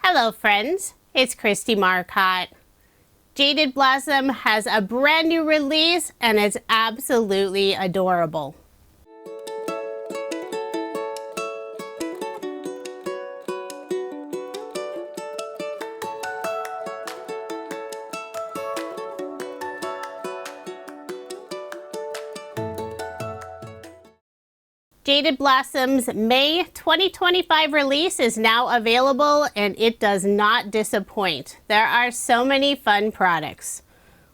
Hello friends, it's Kristie Marcotte. Jaded Blossom has a brand new release and it's absolutely adorable. Jaded Blossom's May 2025 release is now available and it does not disappoint. There are so many fun products.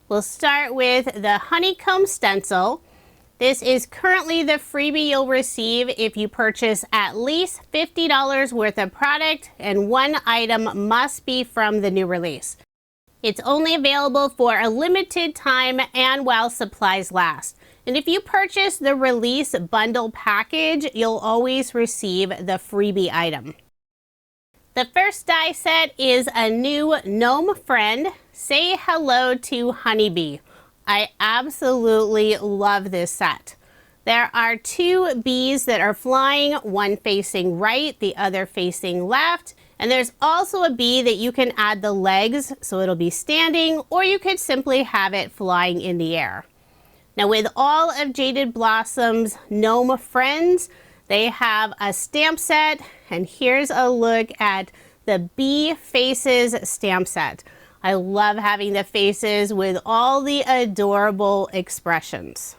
We'll start with the honeycomb stencil. This is currently the freebie you'll receive if you purchase at least $50 worth of product, and one item must be from the new release. It's only available for a limited time and while supplies last. And if you purchase the release bundle package, you'll always receive the freebie item. The first die set is a new gnome friend, Say Hello to Honeybee. I absolutely love this set. There are two bees that are flying, one facing right, the other facing left. And there's also a bee that you can add the legs, so it'll be standing, or you could simply have it flying in the air. Now with all of Jaded Blossom's gnome friends, they have a stamp set, and here's a look at the bee faces stamp set. I love having the faces with all the adorable expressions.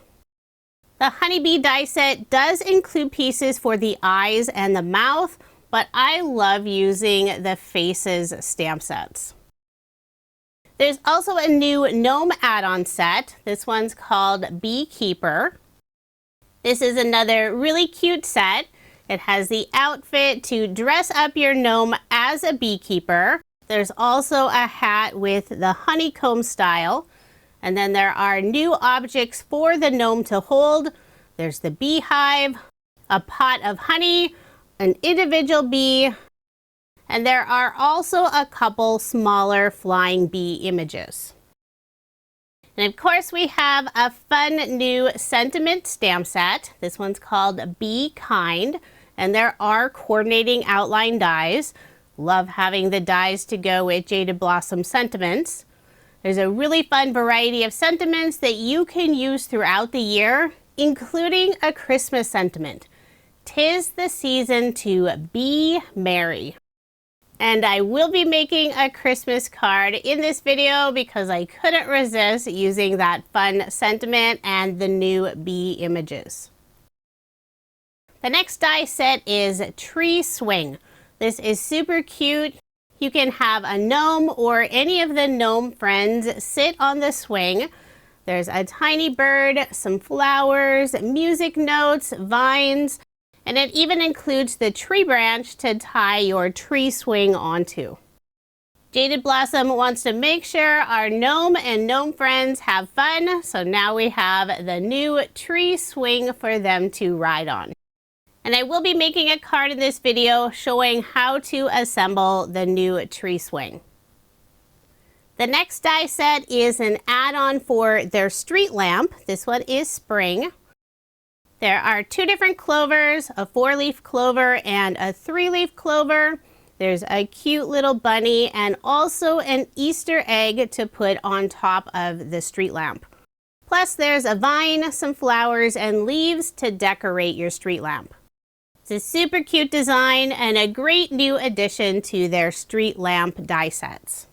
The honeybee die set does include pieces for the eyes and the mouth, but I love using the faces stamp sets. There's also a new gnome add-on set. This one's called Beekeeper. This is another really cute set. It has the outfit to dress up your gnome as a beekeeper. There's also a hat with the honeycomb style. And then there are new objects for the gnome to hold. There's the beehive, a pot of honey, an individual bee, and there are also a couple smaller flying bee images. And of course we have a fun new sentiment stamp set. This one's called Be Kind, and there are coordinating outline dies. Love having the dies to go with Jaded Blossom sentiments. There's a really fun variety of sentiments that you can use throughout the year, including a Christmas sentiment. 'Tis the season to be merry. And I will be making a Christmas card in this video because I couldn't resist using that fun sentiment and the new bee images. The next die set is Tree Swing. This is super cute. You can have a gnome or any of the gnome friends sit on the swing. There's a tiny bird, some flowers, music notes, vines, and it even includes the tree branch to tie your tree swing onto. Jaded Blossom wants to make sure our gnome and gnome friends have fun, so now we have the new tree swing for them to ride on. And I will be making a card in this video showing how to assemble the new tree swing. The next die set is an add-on for their street lamp. This one is Spring. There are two different clovers, a 4-leaf clover and a 3-leaf clover. There's a cute little bunny and also an Easter egg to put on top of the street lamp. Plus there's a vine, some flowers, and leaves to decorate your street lamp. It's a super cute design and a great new addition to their street lamp die sets.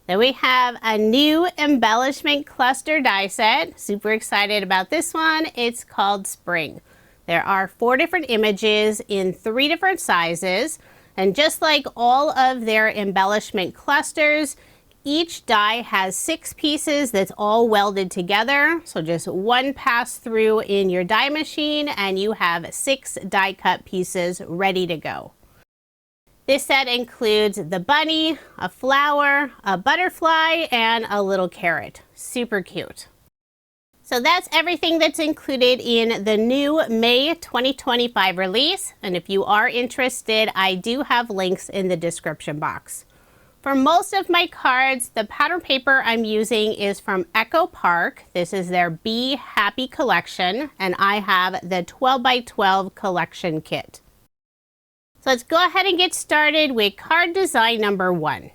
Then we have a new embellishment cluster die set. Super excited about this one. It's called Spring. There are 4 different images in 3 different sizes. And just like all of their embellishment clusters, each die has 6 pieces that's all welded together. So just one pass through in your die machine and you have 6 die cut pieces ready to go. This set includes the bunny, a flower, a butterfly, and a little carrot. Super cute. So that's everything that's included in the new May 2025 release. And if you are interested, I do have links in the description box. For most of my cards, the pattern paper I'm using is from Echo Park. This is their Be Happy collection, and I have the 12x12 collection kit. So let's go ahead and get started with card design number 1.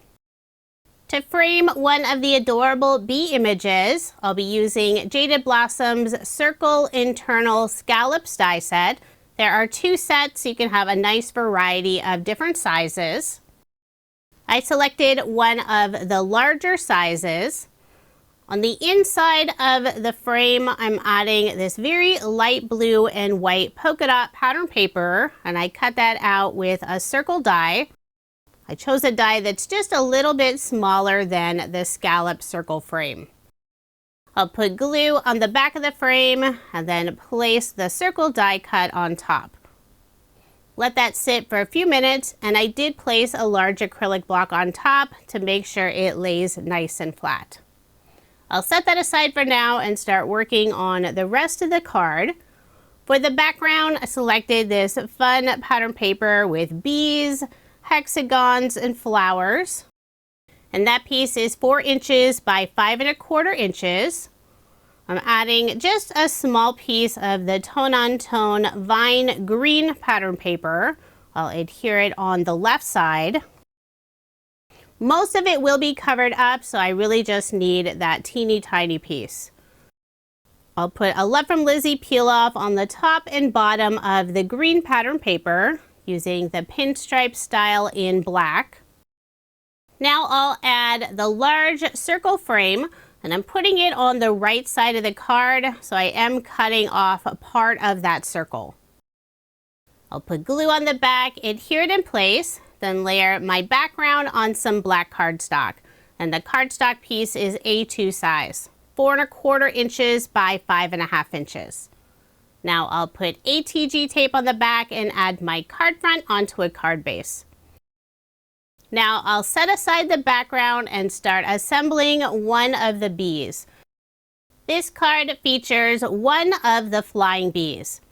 To frame one of the adorable bee images, I'll be using Jaded Blossom's Circle Internal Scallops die set. There are 2 sets, so you can have a nice variety of different sizes. I selected one of the larger sizes. On the inside of the frame, I'm adding this very light blue and white polka dot pattern paper, and I cut that out with a circle die. I chose a die that's just a little bit smaller than the scallop circle frame. I'll put glue on the back of the frame and then place the circle die cut on top. Let that sit for a few minutes, and I did place a large acrylic block on top to make sure it lays nice and flat. I'll set that aside for now and start working on the rest of the card. For the background, I selected this fun pattern paper with bees, hexagons, and flowers. And that piece is 4 inches by 5 1/4 inches. I'm adding just a small piece of the tone-on-tone vine green pattern paper. I'll adhere it on the left side. Most of it will be covered up, so I really just need that teeny tiny piece. I'll put a Love from Lizzie peel off on the top and bottom of the green pattern paper using the pinstripe style in black. Now I'll add the large circle frame, and I'm putting it on the right side of the card, so I am cutting off a part of that circle. I'll put glue on the back, adhere it in place, then layer my background on some black cardstock. And the cardstock piece is A2 size, 4 1/4 inches by 5 1/2 inches. Now I'll put ATG tape on the back and add my card front onto a card base. Now I'll set aside the background and start assembling one of the bees. This card features one of the flying bees.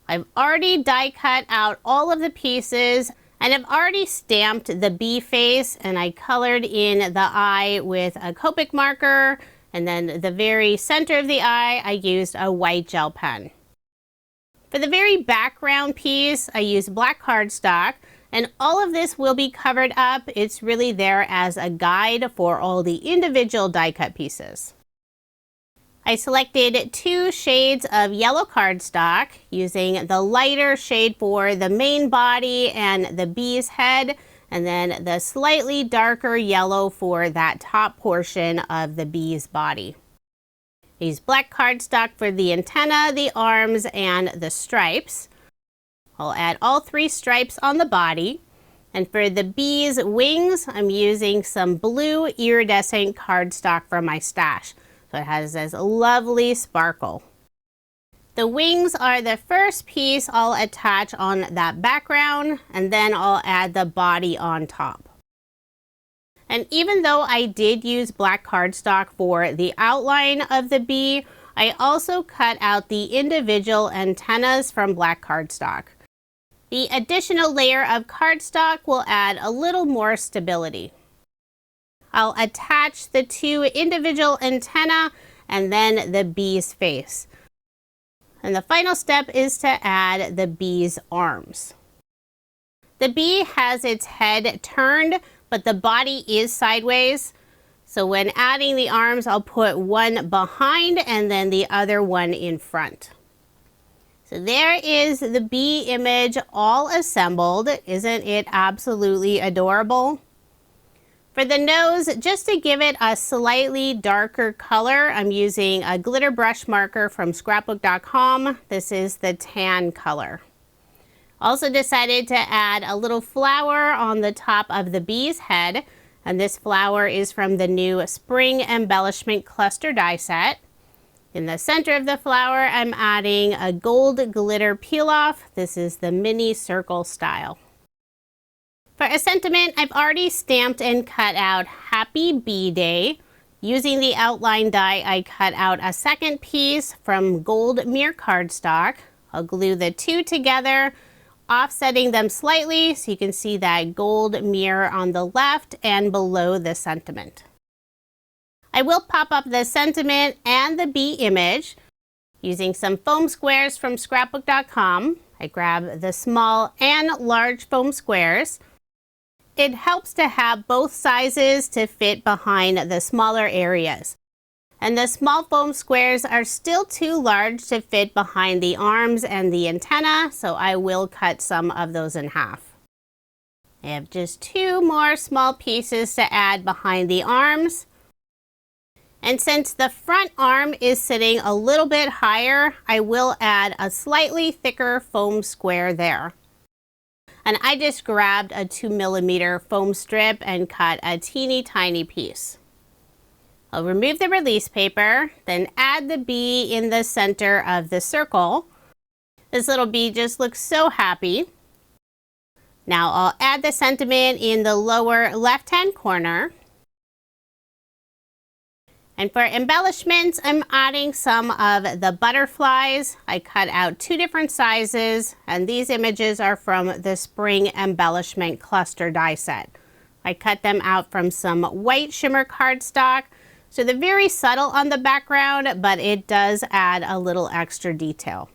I've already die cut out all of the pieces, and I've already stamped the bee face, and I colored in the eye with a Copic marker, and then the very center of the eye, I used a white gel pen. For the very background piece, I used black cardstock, and all of this will be covered up. It's really there as a guide for all the individual die cut pieces. I selected 2 shades of yellow cardstock using the lighter shade for the main body and the bee's head, and then the slightly darker yellow for that top portion of the bee's body. I used black cardstock for the antenna, the arms, and the stripes. I'll add all 3 stripes on the body. And for the bee's wings, I'm using some blue iridescent cardstock from my stash. So it has this lovely sparkle. The wings are the first piece I'll attach on that background, and then I'll add the body on top. And even though I did use black cardstock for the outline of the bee, I also cut out the individual antennas from black cardstock. The additional layer of cardstock will add a little more stability. I'll attach the 2 individual antennae and then the bee's face. And the final step is to add the bee's arms. The bee has its head turned, but the body is sideways. So when adding the arms, I'll put one behind and then the other one in front. So there is the bee image all assembled. Isn't it absolutely adorable? For the nose, just to give it a slightly darker color, I'm using a glitter brush marker from scrapbook.com. This is the tan color. Also decided to add a little flower on the top of the bee's head, and this flower is from the new Spring Embellishment Cluster die set. In the center of the flower, I'm adding a gold glitter peel off. This is the mini circle style. For a sentiment, I've already stamped and cut out Happy Bee Day. Using the outline die, I cut out a second piece from gold mirror cardstock. I'll glue the 2 together, offsetting them slightly so you can see that gold mirror on the left and below the sentiment. I will pop up the sentiment and the bee image using some foam squares from scrapbook.com. I grab the small and large foam squares. It helps to have both sizes to fit behind the smaller areas. And the small foam squares are still too large to fit behind the arms and the antenna, so I will cut some of those in half. I have just 2 more small pieces to add behind the arms. And since the front arm is sitting a little bit higher, I will add a slightly thicker foam square there. And I just grabbed a 2mm foam strip and cut a teeny tiny piece. I'll remove the release paper, then add the bee in the center of the circle. This little bee just looks so happy. Now I'll add the sentiment in the lower left-hand corner. And for embellishments, I'm adding some of the butterflies. I cut out 2 different sizes, and these images are from the Spring Embellishment Cluster die set. I cut them out from some white shimmer cardstock, so they're very subtle on the background, but it does add a little extra detail.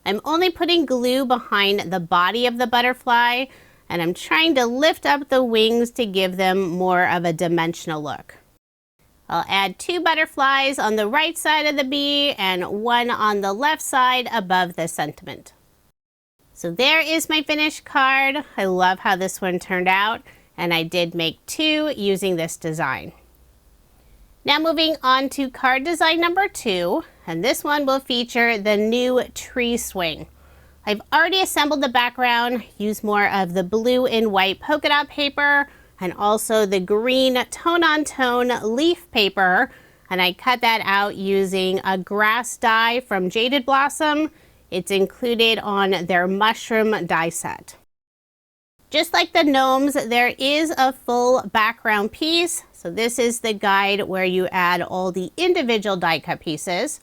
I'm only putting glue behind the body of the butterfly, and I'm trying to lift up the wings to give them more of a dimensional look. I'll add 2 butterflies on the right side of the bee and 1 on the left side above the sentiment. So there is my finished card. I love how this one turned out, and I did make 2 using this design. Now moving on to card design number 2, and this one will feature the new tree swing. I've already assembled the background, used more of the blue and white polka dot paper, and also the green tone-on-tone leaf paper, and I cut that out using a grass die from Jaded Blossom. It's included on their mushroom die set. Just like the gnomes, there is a full background piece, so this is the guide where you add all the individual die cut pieces.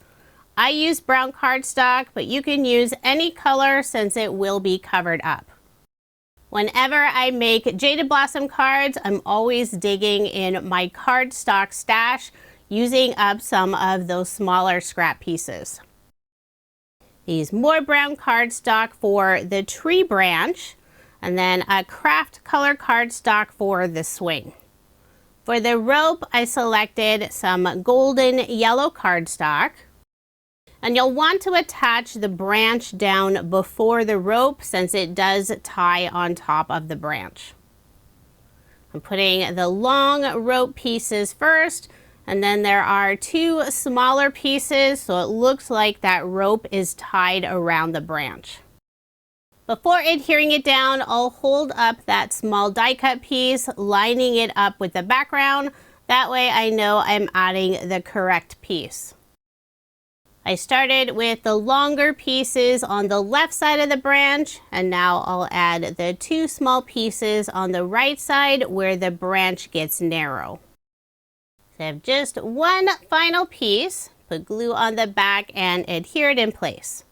I use brown cardstock, but you can use any color since it will be covered up. Whenever I make Jaded Blossom cards, I'm always digging in my cardstock stash, using up some of those smaller scrap pieces. Use more brown cardstock for the tree branch, and then a craft color cardstock for the swing. For the rope, I selected some golden yellow cardstock. And you'll want to attach the branch down before the rope since it does tie on top of the branch. I'm putting the long rope pieces first, and then there are 2 smaller pieces, so it looks like that rope is tied around the branch. Before adhering it down, I'll hold up that small die cut piece, lining it up with the background. That way I know I'm adding the correct piece. I started with the longer pieces on the left side of the branch, and now I'll add the 2 small pieces on the right side where the branch gets narrow. So I have just 1 final piece, put glue on the back and adhere it in place.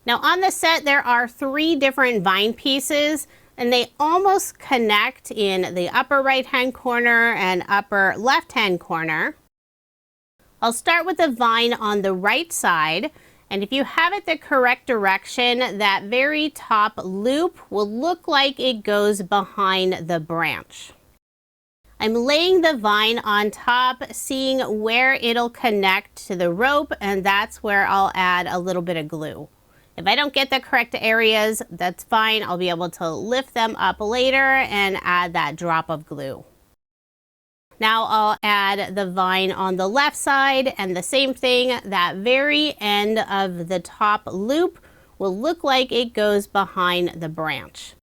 Now on the set there are 3 different vine pieces, and they almost connect in the upper right hand corner and upper left hand corner. I'll start with the vine on the right side, and if you have it the correct direction, that very top loop will look like it goes behind the branch. I'm laying the vine on top, seeing where it'll connect to the rope, and that's where I'll add a little bit of glue. If I don't get the correct areas, that's fine. I'll be able to lift them up later and add that drop of glue. Now I'll add the vine on the left side, and the same thing, that very end of the top loop will look like it goes behind the branch.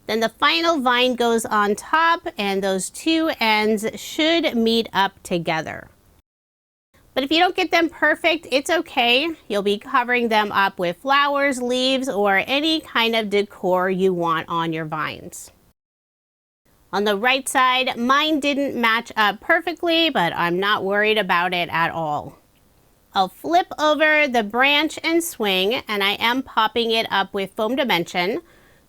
Then the final vine goes on top, and those 2 ends should meet up together. But if you don't get them perfect, it's okay. You'll be covering them up with flowers, leaves, or any kind of decor you want on your vines. On the right side, mine didn't match up perfectly, but I'm not worried about it at all. I'll flip over the branch and swing, and I am popping it up with foam dimension,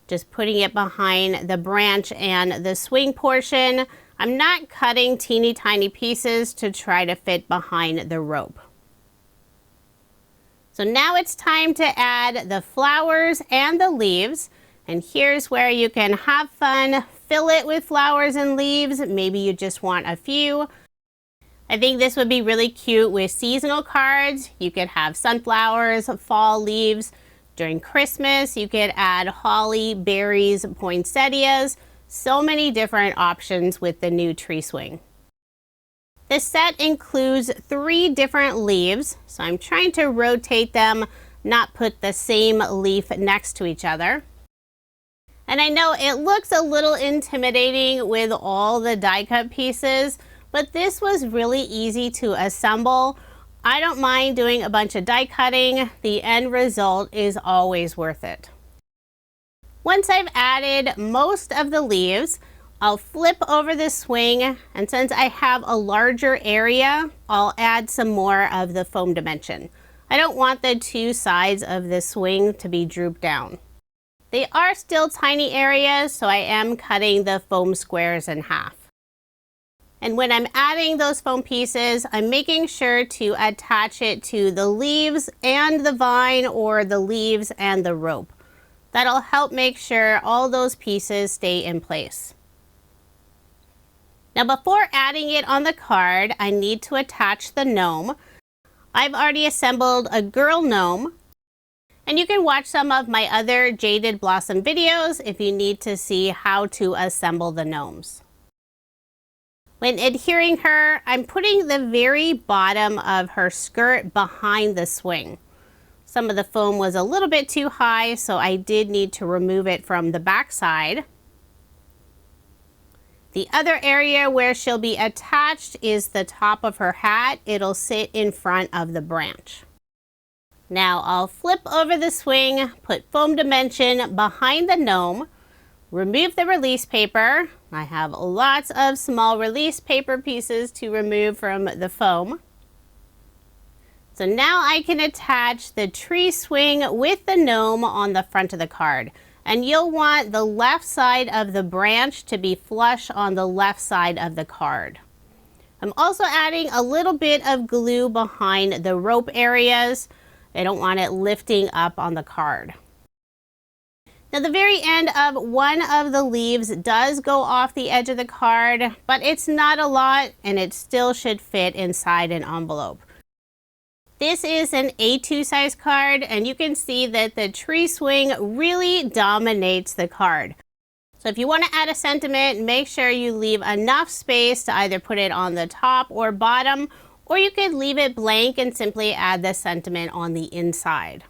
just putting it behind the branch and the swing portion. I'm not cutting teeny tiny pieces to try to fit behind the rope. So now it's time to add the flowers and the leaves. And here's where you can have fun, fill it with flowers and leaves. Maybe you just want a few. I think this would be really cute with seasonal cards. You could have sunflowers, fall leaves. During Christmas, you could add holly, berries, poinsettias. So many different options with the new tree swing. This set includes 3 different leaves, so I'm trying to rotate them, not put the same leaf next to each other. And I know it looks a little intimidating with all the die cut pieces, but this was really easy to assemble. I don't mind doing a bunch of die cutting. The end result is always worth it. Once I've added most of the leaves, I'll flip over the swing, and since I have a larger area, I'll add some more of the foam dimension. I don't want the 2 sides of the swing to be drooped down. They are still tiny areas, so I am cutting the foam squares in half. And when I'm adding those foam pieces, I'm making sure to attach it to the leaves and the vine, or the leaves and the rope. That'll help make sure all those pieces stay in place. Now before adding it on the card, I need to attach the gnome. I've already assembled a girl gnome, and you can watch some of my other Jaded Blossom videos if you need to see how to assemble the gnomes. When adhering her, I'm putting the very bottom of her skirt behind the swing. Some of the foam was a little bit too high, so I did need to remove it from the back side. The other area where she'll be attached is the top of her hat. It'll sit in front of the branch. Now I'll flip over the swing, put foam dimension behind the gnome, remove the release paper. I have lots of small release paper pieces to remove from the foam. So now I can attach the tree swing with the gnome on the front of the card. And you'll want the left side of the branch to be flush on the left side of the card. I'm also adding a little bit of glue behind the rope areas. I don't want it lifting up on the card. Now the very end of one of the leaves does go off the edge of the card, but it's not a lot and it still should fit inside an envelope. This is an A2 size card, and you can see that the tree swing really dominates the card. So if you want to add a sentiment, make sure you leave enough space to either put it on the top or bottom, or you could leave it blank and simply add the sentiment on the inside.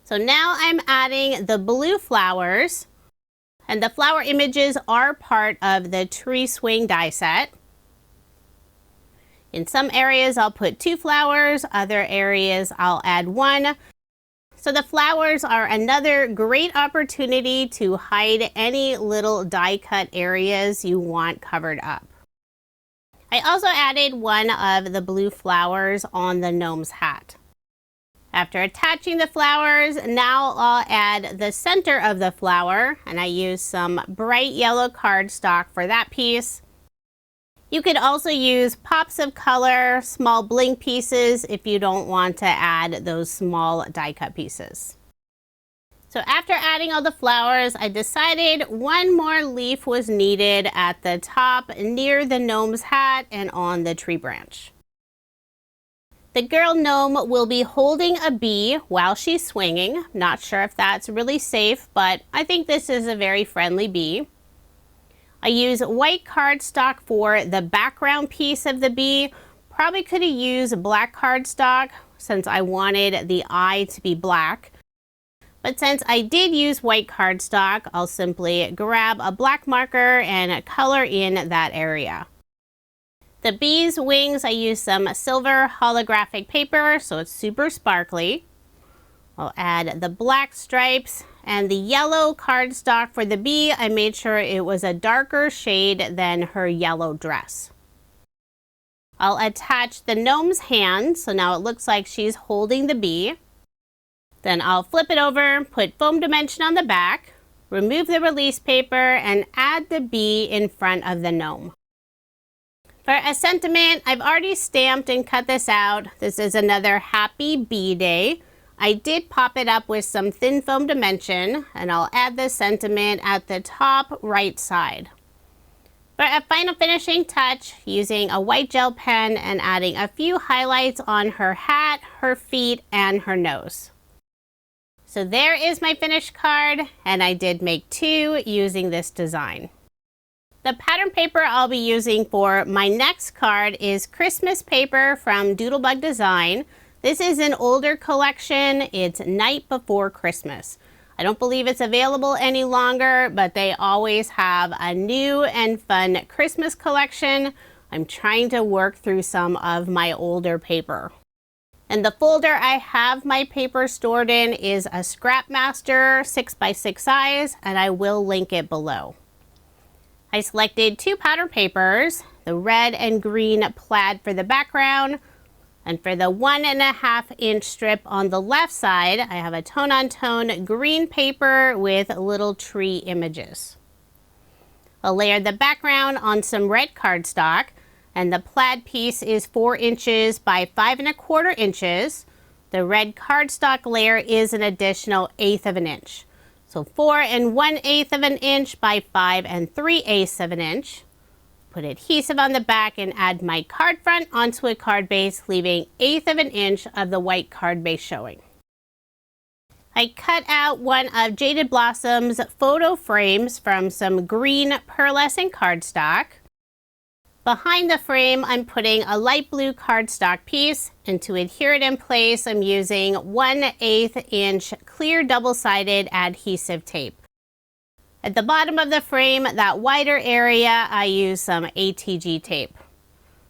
So now I'm adding the blue flowers, and the flower images are part of the tree swing die set. In some areas I'll put 2 flowers, other areas I'll add 1. So the flowers are another great opportunity to hide any little die cut areas you want covered up. I also added one of the blue flowers on the gnome's hat. After attaching the flowers, now I'll add the center of the flower, and I use some bright yellow cardstock for that piece. You could also use pops of color, small bling pieces if you don't want to add those small die cut pieces. So after adding all the flowers, I decided one more leaf was needed at the top near the gnome's hat and on the tree branch. The girl gnome will be holding a bee while she's swinging. Not sure if that's really safe, but I think this is a very friendly bee. I use white cardstock for the background piece of the bee. Probably could have used black cardstock since I wanted the eye to be black. But since I did use white cardstock, I'll simply grab a black marker and color in that area. The bee's wings, I use some silver holographic paper, so it's super sparkly. I'll add the black stripes and the yellow cardstock for the bee. I made sure it was a darker shade than her yellow dress. I'll attach the gnome's hand, so now it looks like she's holding the bee. Then I'll flip it over, put foam dimension on the back, remove the release paper, and add the bee in front of the gnome. For a sentiment, I've already stamped and cut this out. This is another Happy Bee Day. I did pop it up with some thin foam dimension, and I'll add the sentiment at the top right side. For a final finishing touch, using a white gel pen and adding a few highlights on her hat, her feet, and her nose. So there is my finished card, and I did make 2 using this design. The pattern paper I'll be using for my next card is Christmas paper from Doodlebug Design. This is an older collection. It's Night Before Christmas. I don't believe it's available any longer, but they always have a new and fun Christmas collection. I'm trying to work through some of my older paper. And the folder I have my paper stored in is a Scrapmaster 6x6 size, and I will link it below. I selected 2 pattern papers, the red and green plaid for the background, and for the 1.5 inch strip on the left side, I have a tone-on-tone green paper with little tree images. I'll layer the background on some red cardstock, and the plaid piece is 4 inches by 5.25 inches. The red cardstock layer is an additional 1/8 of an inch. So 4 1/8 of an inch by 5 3/8 of an inch. Put adhesive on the back and add my card front onto a card base, leaving 1/8 of an inch of the white card base showing. I cut out one of Jaded Blossom's photo frames from some green pearlescent cardstock. Behind the frame, I'm putting a light blue cardstock piece, and to adhere it in place, I'm using 1/8 inch clear double-sided adhesive tape. At the bottom of the frame, that wider area, I use some ATG tape.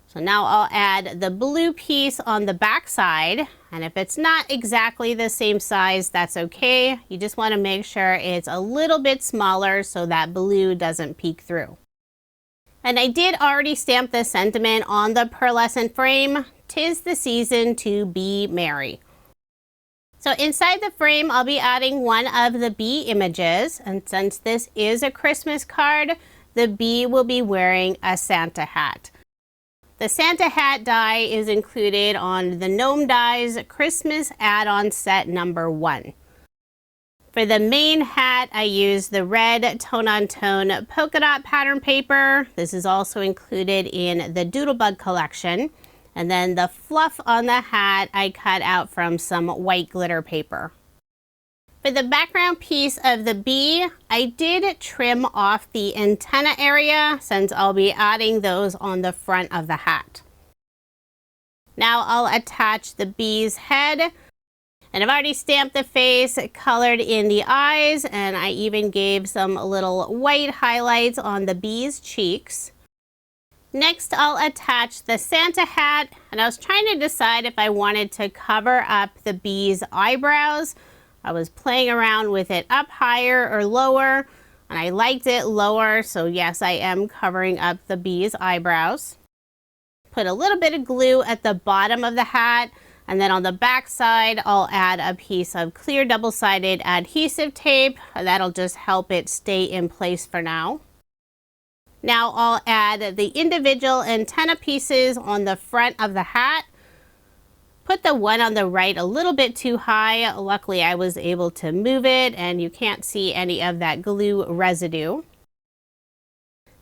So now I'll add the blue piece on the back side, and if it's not exactly the same size, that's okay. You just want to make sure it's a little bit smaller so that blue doesn't peek through. And I did already stamp the sentiment on the pearlescent frame, "'Tis the season to be merry." So inside the frame, I'll be adding one of the bee images, and since this is a Christmas card, the bee will be wearing a Santa hat. The Santa hat die is included on the Gnome Dies Christmas add-on set number 1. For the main hat, I used the red tone-on-tone polka dot pattern paper. This is also included in the Doodlebug collection. And then the fluff on the hat I cut out from some white glitter paper. For the background piece of the bee, I did trim off the antenna area since I'll be adding those on the front of the hat. Now I'll attach the bee's head. And I've already stamped the face, colored in the eyes, and I even gave some little white highlights on the bee's cheeks. Next, I'll attach the Santa hat, and I was trying to decide if I wanted to cover up the bee's eyebrows. I was playing around with it up higher or lower, and I liked it lower, so yes, I am covering up the bee's eyebrows. Put a little bit of glue at the bottom of the hat, and then on the back side, I'll add a piece of clear double-sided adhesive tape. That'll just help it stay in place for now. Now I'll add the individual antenna pieces on the front of the hat. Put the one on the right a little bit too high. Luckily, I was able to move it, and you can't see any of that glue residue.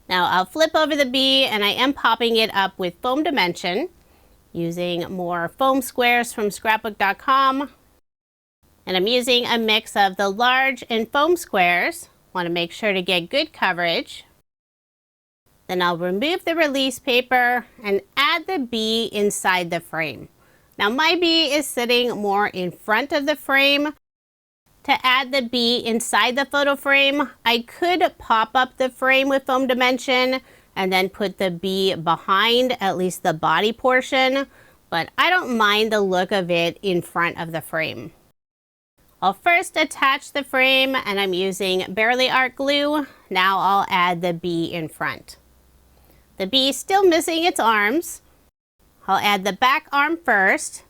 Now I'll flip over the bee, and I am popping it up with foam dimension, using more foam squares from scrapbook.com. And I'm using a mix of the large and foam squares. Want to make sure to get good coverage. Then I'll remove the release paper and add the bee inside the frame. Now my bee is sitting more in front of the frame. To add the bee inside the photo frame, I could pop up the frame with foam dimension and then put the bee behind at least the body portion, but I don't mind the look of it in front of the frame. I'll first attach the frame, and I'm using Barely Art glue. Now I'll add the bee in front. The bee is still missing its arms. I'll add the back arm first,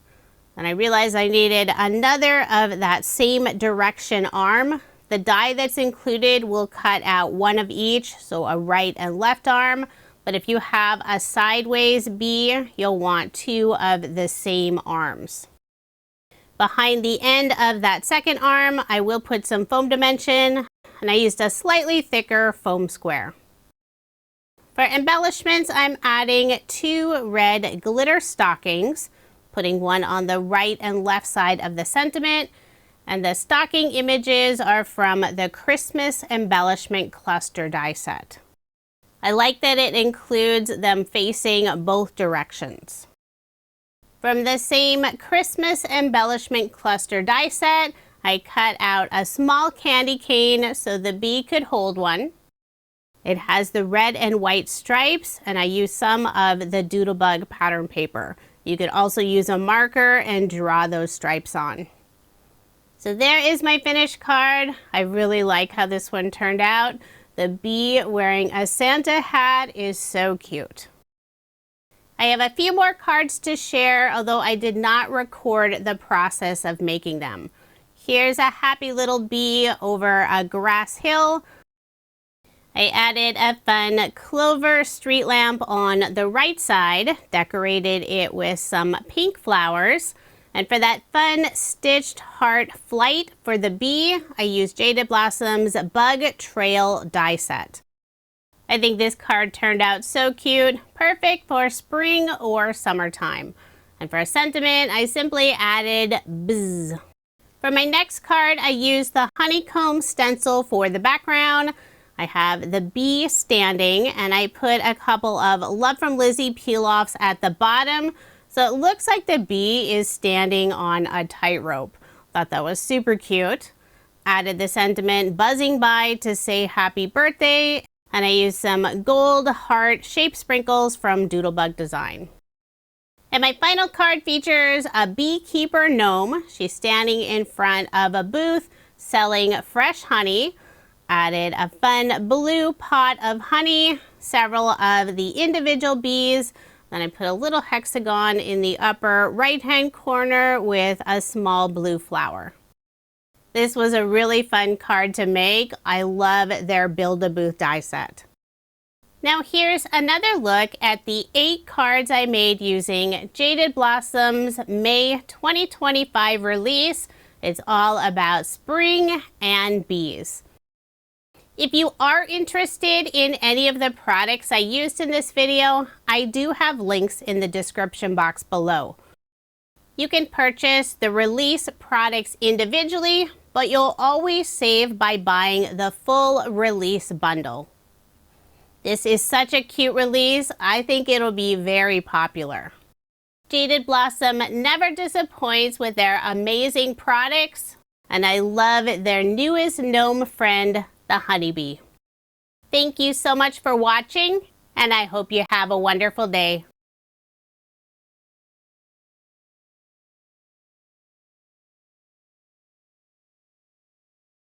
and I realized I needed another of that same direction arm. The die that's included will cut out one of each, so a right and left arm, But if you have a sideways bee, you'll want 2 of the same arms. Behind the end of that second arm, I will put some foam dimension, and I used a slightly thicker foam square. For embellishments, I'm adding 2 red glitter stockings, putting one on the right and left side of the sentiment, and the stocking images are from the Christmas Embellishment cluster die set. I like that it includes them facing both directions. From the same Christmas Embellishment cluster die set, I cut out a small candy cane so the bee could hold one. It has the red and white stripes, and I used some of the Doodlebug pattern paper. You could also use a marker and draw those stripes on. So there is my finished card. I really like how this one turned out. The bee wearing a Santa hat is so cute. I have a few more cards to share, although I did not record the process of making them. Here's a happy little bee over a grass hill. I added a fun clover street lamp on the right side, decorated it with some pink flowers. And for that fun stitched heart flight for the bee, I used Jaded Blossom's Bug Trail die set. I think this card turned out so cute, perfect for spring or summertime. And for a sentiment, I simply added bzz. For my next card, I used the honeycomb stencil for the background. I have the bee standing, and I put a couple of Love from Lizzie peel-offs at the bottom. So it looks like the bee is standing on a tightrope. Thought that was super cute. Added the sentiment buzzing by to say happy birthday, and I used some gold heart shape sprinkles from Doodlebug Design. And my final card features a Beekeeper gnome. She's standing in front of a booth selling fresh honey. Added a fun blue pot of honey, several of the individual bees. Then I put a little hexagon in the upper right-hand corner with a small blue flower. This was a really fun card to make. I love their Build-A-Booth die set. Now here's another look at the 8 cards I made using Jaded Blossom's May 2025 release. It's all about spring and bees. If you are interested in any of the products I used in this video, I do have links in the description box below. You can purchase the release products individually, but you'll always save by buying the full release bundle. This is such a cute release. I think it'll be very popular. Jaded Blossom never disappoints with their amazing products, and I love their newest gnome friend, the honeybee. Thank you so much for watching, and I hope you have a wonderful day.